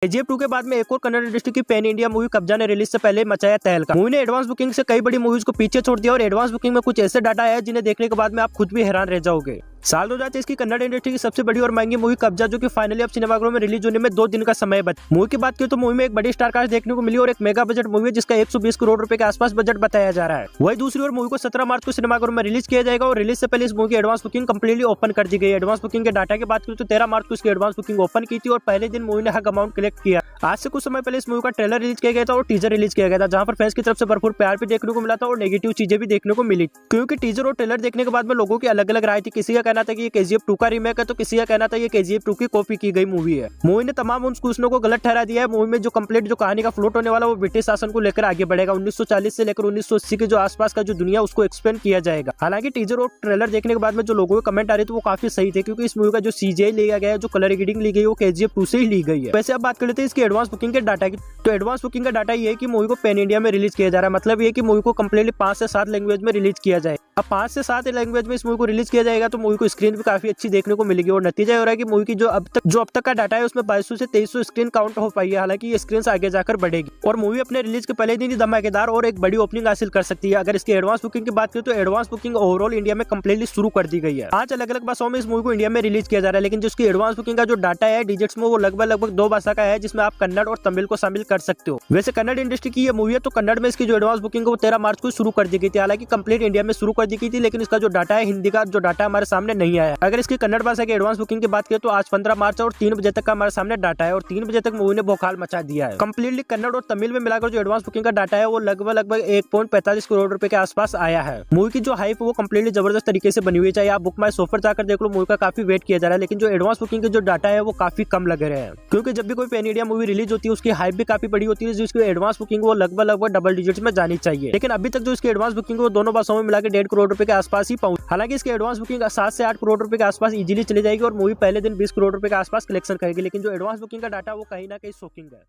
KGF 2 के बाद में एक और कन्नड़ इंडस्ट्री की पैन इंडिया मूवी कब्जा ने रिलीज से पहले मचाया तहलका। मूवी ने एडवांस बुकिंग से कई बड़ी मूवीज को पीछे छोड़ दिया और एडवांस बुकिंग में कुछ ऐसे डाटा आया जिन्हें देखने के बाद में आप खुद भी हैरान रह जाओगे। साल 2023 की कन्नड़ इंडस्ट्री की सबसे बड़ी और महंगी मूवी कब्जा, जो कि फाइनली अब सिनेमाघरों में रिलीज होने में 2 दिन का समय बचा। मूवी की बात करें तो मूवी में एक बड़ी स्टार कास्ट देखने को मिली और एक मेगा बजट मूवी है जिसका 120 करोड़ रुपए के आसपास बजट बताया जा रहा है। वही दूसरी ओर मूवी को 17 मार्च को सिनेमाघरों में रिलीज किया जाएगा और रिलीज से पहले इस मूवी की एडवांस बुकिंग कंप्लीटली ओपन कर दी गई। एडवांस बुकिंग के डाटा की बात करें तो 13 मार्च को इसकी एडवांस बुकिंग ओपन की थी और पहले दिन मूवी ने हक अमाउंट कलेक्ट किया। आज से कुछ समय पहले इस मूवी का ट्रेलर रिलीज किया गया था और टीजर रिलीज किया गया था, जहां पर फैंस की तरफ से भरपूर प्यार भी देखने को मिला था और नेगेटिव चीजें भी देखने को मिली, क्योंकि टीजर और ट्रेलर देखने के बाद में लोगों की अलग अलग राय थी। किसी का कहना था कि ये केजीएफ 2 का रीमेक है तो किसी का कहना था ये केजीएफ 2 की कॉपी की गई मूवी है। मूवी ने तमाम उन क्वेश्चनों को गलत ठहरा दिया है। मूवी में जो कहानी का फ्लोट होने वाला वो ब्रिटिश शासन को लेकर आगे बढ़ेगा। 1940 से लेकर 1980 के जो आसपास का जो दुनिया उसको एक्सप्लेन किया जाएगा। हालांकि टीजर और ट्रेलर देखने के बाद में जो लोगों के कमेंट आ रहे थे वो काफी सही थे, क्योंकि इस मूवी का जो सीजीआई लिया गया है, जो कलर ग्रेडिंग ली गई है वो केजीएफ 2 से ही ली गई है। वैसे अब बात कर लेते हैं इसकी एडवांस बुकिंग के डाटा की। तो एडवांस बुकिंग का डाटा ये है कि मूवी को पैन इंडिया में रिलीज किया जा रहा है। मतलब ये कि मूवी को कंप्लीटली 5 से 7 लैंग्वेज में रिलीज किया जाए। अब 5 से 7 लैंग्वेज में इस मूवी को रिलीज किया जाएगा तो मूवी को स्क्रीन भी काफी अच्छी देखने को मिलेगी और नतीजा हो रहा है कि मूवी की जो अब तक का डाटा है उसमें 2200 से 2300 स्क्रीन काउंट हो पाई है। हालांकि ये स्क्रीन आगे जाकर बढ़ेगी और मूवी अपने रिलीज के पहले दिन ही धमाकेदार और एक बड़ी ओपनिंग हासिल कर सकती है। अगर इसकी एडवांस बुकिंग की बात करें तो एडवांस बुकिंग ओवरऑल इंडिया में कंप्लीटली शुरू कर दी गई है। 5 अलग अलग भाषाओं में इस मूवी को इंडिया में रिलीज किया जा रहा है, लेकिन जिसकी एडवांस बुकिंग का जो डाटा है डिजिट्स में वो लगभग 2 भाषा का है, जिसमें आप कन्नड़ और तमिल को शामिल कर सकते हो। वैसे कन्नड़ इंडस्ट्री की ये मूवी है तो कन्नड़ में इसकी जो एडवांस बुकिंग है वो 13 मार्च को शुरू कर दी गई थी। हालांकि कंप्लीट इंडिया में शुरू कर दी गई थी, लेकिन इसका जो डाटा है हिंदी का जो डाटा हमारे सामने नहीं आया। अगर इसकी कन्नड़ भाषा की एडवांस बुकिंग की बात करें तो आज 15 मार्च और 3 बजे तक का हमारे सामने डाटा है और 3 बजे तक मूवी ने भौकाल मचा दिया है। कंप्लीटली कन्नड़ और तमिल में मिलाकर जो एडवांस बुकिंग का डाटा है वो लगभग 1.45 करोड़ रुपए के आसपास आया है। मूवी की जो हाइप वो कंप्लीटली जबरदस्त तरीके से बनी हुई है। चाहे आप बुक माई शो पर जाकर देख लो, मूवी का काफी वेट किया जा रहा है, लेकिन जो एडवांस बुकिंग के जो डाटा है वो काफी कम लग रहे हैं, क्योंकि जब भी कोई पैन इंडिया मूवी रिलीज होती है उसकी हाइप भी काफी बड़ी होती है, जिसकी एडवांस बुकिंग वो लगभग डबल डिजिट्स में जानी चाहिए। लेकिन अभी तक जो इसकी एडवांस बुकिंग वो दोनों भाषाओं में मिलाकर 1.5 करोड़ रुपए के आसपास ही पहुंच। हालांकि इसकी एडवांस बुकिंग 7 से 8 करोड़ रुपए के आसपास इजीली चली जाएगी और मूवी पहले दिन 20 करोड़ रुपए के आसपास कलेक्शन करेगी, लेकिन जो एडवांस बुकिंग का डाटा वो कहीं ना कहीं शॉकिंग है।